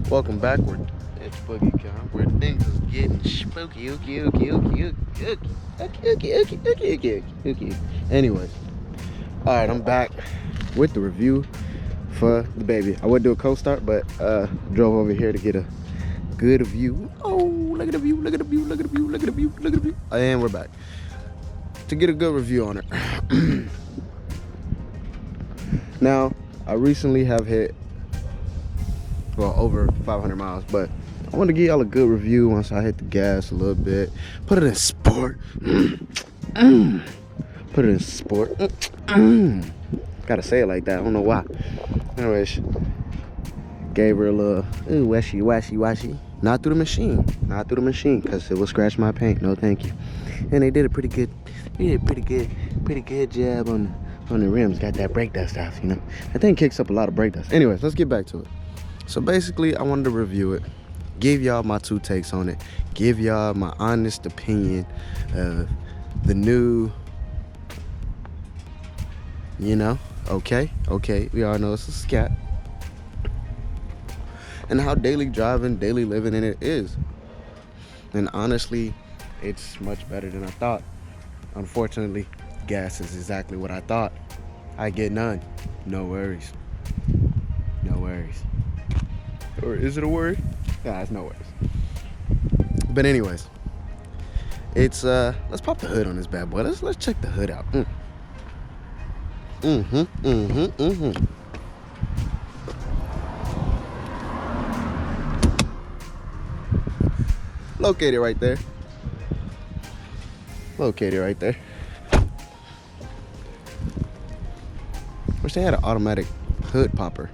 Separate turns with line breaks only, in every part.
Welcome backward. It's Boogie Count, where things is getting spooky. Okay. Anyways, alright, I'm back with the review for the baby. I would do a co-start, but drove over here to get a good view. Oh, look at the view, look at the view, look at the view, look at the view, look at the view. And we're back to get a good review on it. Now, I recently have hit, well, over 500 miles, but I want to give y'all a good review once I hit the gas a little bit. Put it in sport. Put it in sport. Gotta say it like that, I don't know why. Anyways, gave her a little washy. Not through the machine, because it will scratch my paint. No, thank you. And they did a pretty good job on the rims. Got that brake dust off, you know. That thing kicks up a lot of brake dust. Anyways, let's get back to it. So basically, I wanted to review it, give y'all my two takes on it, give y'all my honest opinion of the new, you know, okay, we all know it's a scat, and how daily driving, daily living in it is. And honestly, it's much better than I thought. Unfortunately, gas is exactly what I thought. I get none. No worries. Or is it a word? Nah, it's no worries. But anyways, it's let's pop the hood on this bad boy. Let's check the hood out. Located right there. Wish they had an automatic hood popper.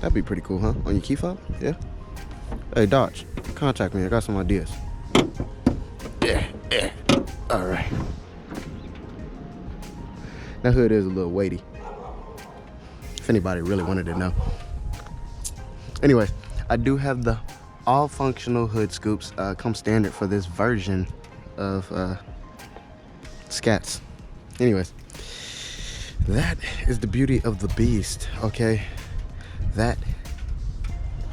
That'd be pretty cool, huh? On your key fob? Yeah. Hey, Dodge, contact me. I got some ideas. Yeah. All right. That hood is a little weighty, if anybody really wanted to know. Anyways, I do have the all functional hood scoops. Come standard for this version of scats. Anyways, that is the beauty of the beast, okay? That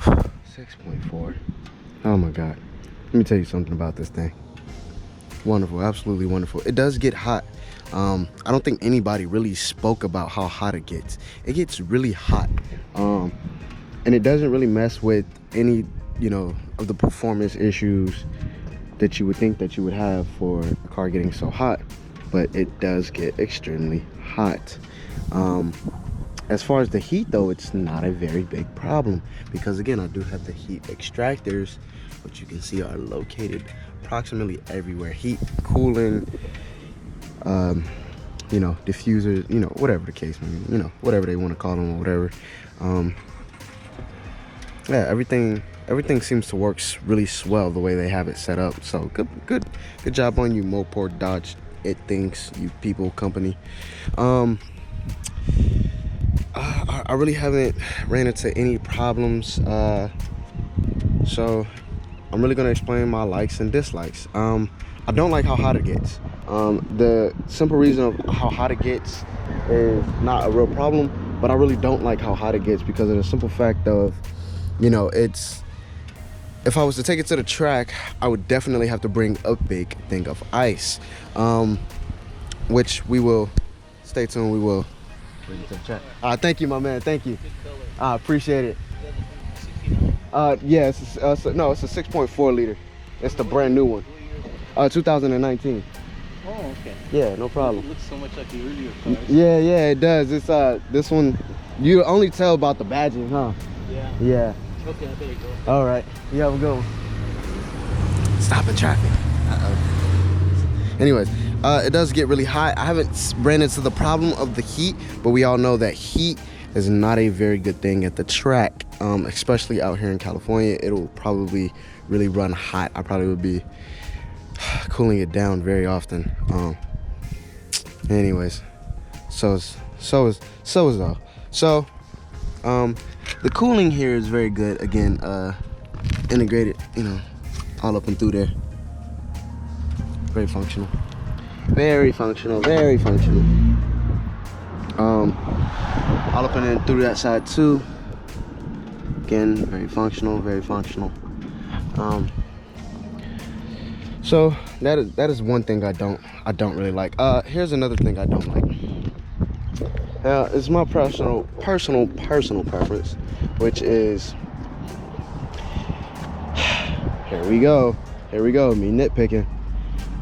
6.4. Oh my god, let me tell you something about this thing. Wonderful, absolutely wonderful. It does get hot. I don't think anybody really spoke about how hot it gets. It gets really hot, and it doesn't really mess with any, you know, of the performance issues that you would think that you would have for a car getting so hot. But it does get extremely hot. As far as the heat though, it's not a very big problem, because again, I do have the heat extractors, which you can see are located approximately everywhere. Heat, cooling, you know, diffusers, you know, whatever the case may be, you know, whatever they want to call them or whatever. Yeah, everything seems to work really swell the way they have it set up. So good job on you, Mopar Dodge It Thinks, you people company. I really haven't ran into any problems, so I'm really gonna explain my likes and dislikes. I don't like how hot it gets. The simple reason of how hot it gets is not a real problem, but I really don't like how hot it gets because of the simple fact of, you know, it's, if I was to take it to the track, I would definitely have to bring a big thing of ice, which we will, stay tuned, we will bring it to the track. Thank you, my man, thank you. I appreciate it. Yeah, it's a 6.4 liter. It's the brand new one. 2019.
Oh, okay.
Yeah, no problem.
It looks so much like the earlier cars.
Yeah, it does. It's this one, you only tell about the badging, huh? Yeah.
Okay, there you go.
All right. You have a good one. Stopping traffic. Anyways, it does get really hot. I haven't ran into the problem of the heat, but we all know that heat is not a very good thing at the track, especially out here in California. It'll probably really run hot. I probably would be cooling it down very often. Anyways, so is all. So the cooling here is very good. Again, integrated, you know, all up and through there. Very functional. All up and in through that side too. Again, very functional, very functional. So that is one thing I don't really like. Here's another thing I don't like. It's my personal preference, which is, here we go, me nitpicking.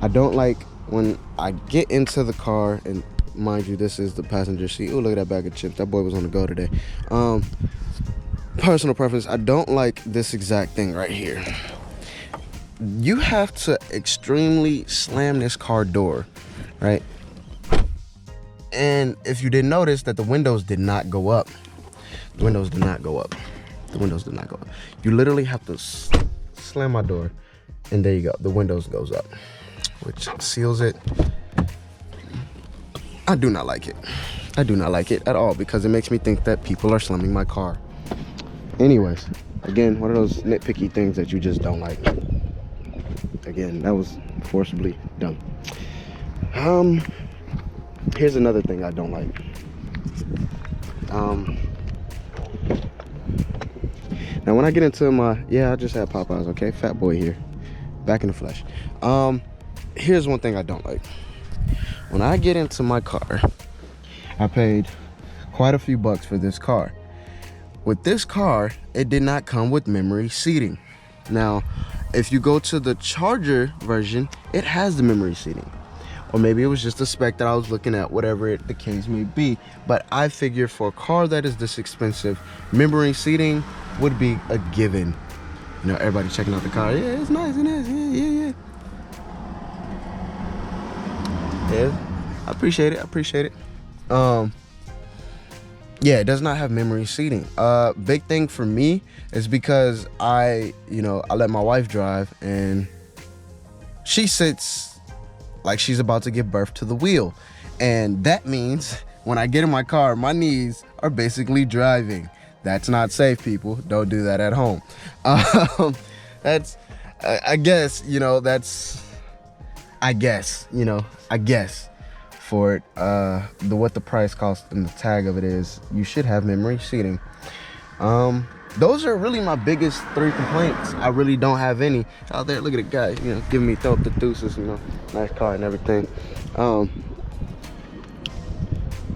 I don't like when I get into the car, and mind you, this is the passenger seat. Oh, look at that bag of chips. That boy was on the go today. Personal preference, I don't like this exact thing right here. You have to extremely slam this car door, right? And if you didn't notice that the windows did not go up. The windows did not go up. You literally have to slam my door, and there you go. The windows goes up, which seals it. I do not like it. I do not like it at all, because it makes me think that people are slamming my car. Anyways, again, one of those nitpicky things that you just don't like. Again, that was forcibly done. Here's another thing I don't like. Now when I get into my, I just had Popeyes, okay? Fat boy here, back in the flesh. Here's one thing I don't like. When I get into my car, I paid quite a few bucks for this car. With this car, it did not come with memory seating. Now, if you go to the Charger version, it has the memory seating. Or maybe it was just a spec that I was looking at, whatever the case may be. But I figure for a car that is this expensive, memory seating would be a given. You know, everybody checking out the car. Yeah, it's nice, it is. Yeah, I appreciate it. Yeah, it does not have memory seating. Big thing for me is because I let my wife drive, and she sits like she's about to give birth to the wheel. And that means when I get in my car, my knees are basically driving. That's not safe, people. Don't do that at home. I guess for it, what the price cost and the tag of it is, you should have memory seating. Those are really my biggest 3 complaints. I really don't have any out there. Look at the guy, giving me throw up the deuces, nice car and everything.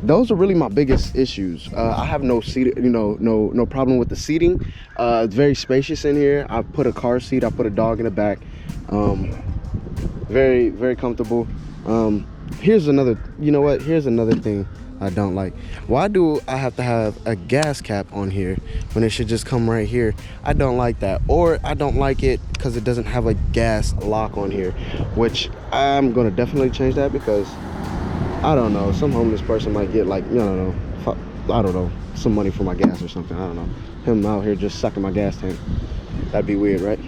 Those are really my biggest issues. I have no seat, no problem with the seating. It's very spacious in here. I put a car seat, I put a dog in the back. Very, very comfortable. Here's another thing I don't like. Why do I have to have a gas cap on here when it should just come right here? I don't like that. Or I don't like it because it doesn't have a gas lock on here, which I'm gonna definitely change that, because I don't know, some homeless person might get like, I don't know, some money for my gas or something. I don't know, him out here just sucking my gas tank. That'd be weird, right?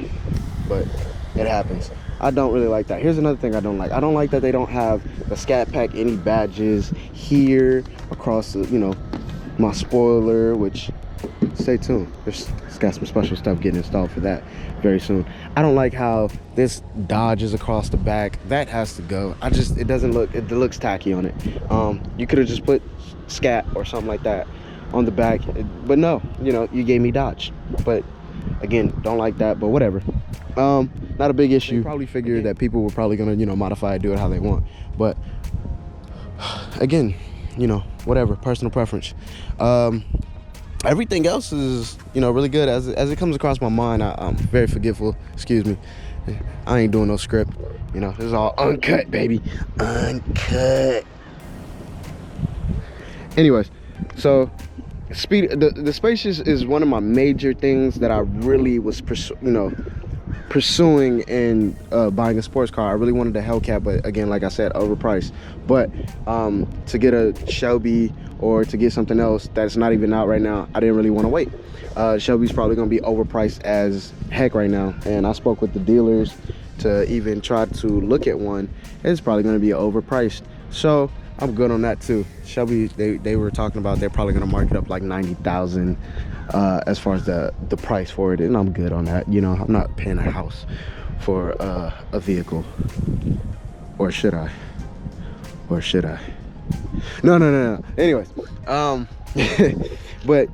But it happens. I don't really like that. Here's another thing I don't like. I don't like that they don't have the Scat Pack any badges here across the, my spoiler, which, stay tuned. It's got some special stuff getting installed for that very soon. I don't like how this Dodge is across the back. That has to go. It doesn't look, it looks tacky on it. You could have just put Scat or something like that on the back, but no, you gave me Dodge. But again, don't like that, but whatever. Not a big issue. They probably figured that people were probably gonna modify it, do it how they want, but again, whatever, personal preference. Everything else is really good. As it comes across my mind, I'm very forgetful. Excuse me, I ain't doing no script. This is all uncut, baby, uncut. Anyways, so speed, the spacious is one of my major things that I really was pursuing in buying a sports car. I really wanted a Hellcat, but again, like I said, overpriced. But to get a Shelby or to get something else that's not even out right now, I didn't really want to wait. Shelby's probably gonna be overpriced as heck right now, and I spoke with the dealers to even try to look at one. It's probably gonna be overpriced, so I'm good on that too. Shelby, they were talking about they're probably gonna mark it up like 90,000 as far as the price for it, and I'm good on that. I'm not paying a house for a vehicle, or should I? No. Anyways, but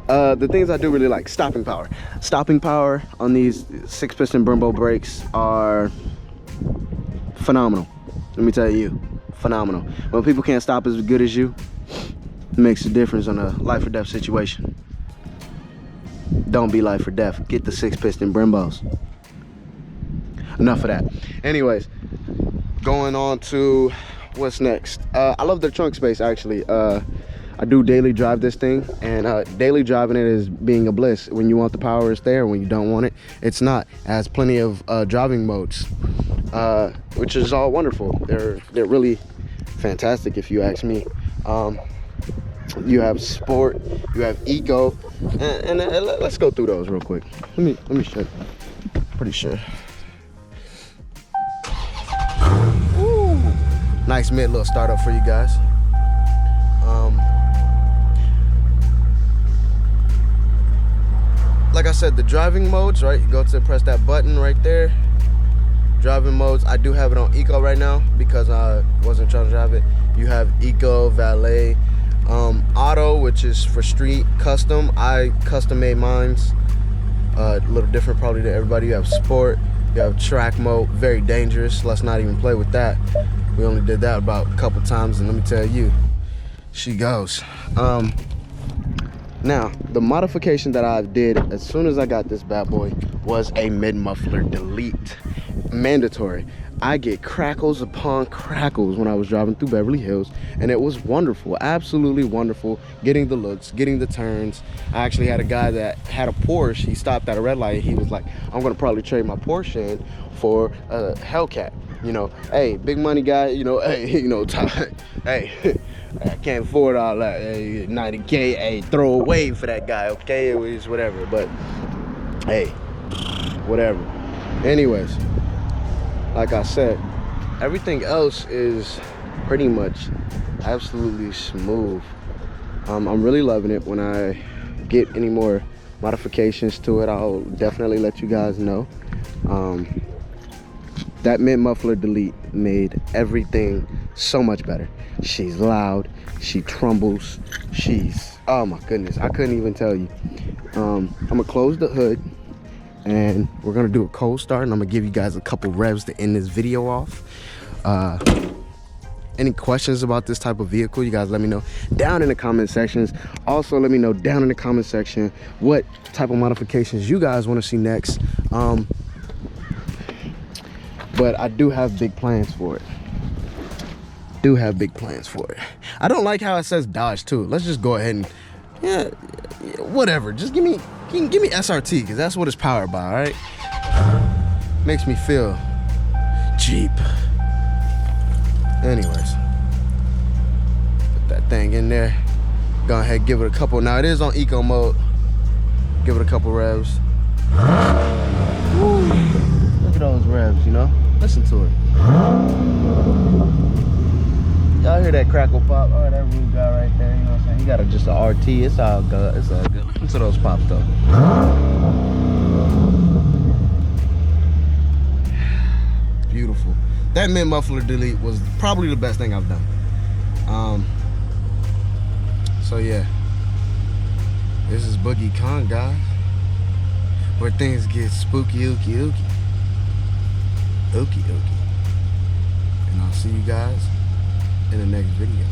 The things I do really like, stopping power. Stopping power on these 6-piston Brembo brakes are phenomenal. Let me tell you, phenomenal. When people can't stop as good as you, it makes a difference on a life or death situation. Don't be life or death. Get the 6-piston Brembos. Enough of that. Anyways, going on to what's next. I love the trunk space, actually. I do daily drive this thing, and daily driving it is being a bliss. When you want the power, it's there. When you don't want it, it's not. It has plenty of driving modes, which is all wonderful. They're really fantastic, if you ask me. You have sport, you have eco, and let's go through those real quick. Let me show you. Pretty sure. Ooh. Nice mid little startup for you guys. Like I said, the driving modes, right? You go to press that button right there. Driving modes, I do have it on eco right now because I wasn't trying to drive it. You have eco, valet, auto, which is for street, custom. I custom made mines, a little different probably to everybody. You have sport, you have track mode, very dangerous. Let's not even play with that. We only did that about a couple times, and let me tell you, she goes. Now, the modification that I did as soon as I got this bad boy was a mid-muffler delete. Mandatory. I get crackles upon crackles when I was driving through Beverly Hills, and it was wonderful, absolutely wonderful, getting the looks, getting the turns. I actually had a guy that had a Porsche. He stopped at a red light. He was like, I'm gonna probably trade my Porsche in for a Hellcat. You know, hey, big money guy, you know, hey, you know, hey, I can't afford all that. Hey, 90K, hey, throw away for that guy, okay? It was whatever, but hey, whatever. Anyways, like I said, everything else is pretty much absolutely smooth. I'm really loving it. When I get any more modifications to it, I'll definitely let you guys know. That mid muffler delete made everything so much better. She's loud, she trembles, she's, oh my goodness, I couldn't even tell you. I'm gonna close the hood and we're gonna do a cold start, and I'm gonna give you guys a couple revs to end this video off. Any questions about this type of vehicle, you guys let me know down in the comment sections. Also, let me know down in the comment section what type of modifications you guys want to see next. But I do have big plans for it. I don't like how it says Dodge too. Let's just go ahead and, yeah, whatever. Just give me SRT, because that's what it's powered by, all right? Makes me feel cheap. Anyways, put that thing in there. Go ahead, give it a couple. Now it is on eco mode. Give it a couple revs. Woo. Look at those revs, you know? Listen to it. Y'all hear that crackle pop? Oh, that rude guy right there, you know what I'm saying? He got just an RT, it's all good, it's all good. Listen to those pops though. Beautiful. That mid muffler delete was probably the best thing I've done. So yeah, this is Boogie Con, guys, where things get spooky, ooky. And I'll see you guys in the next video.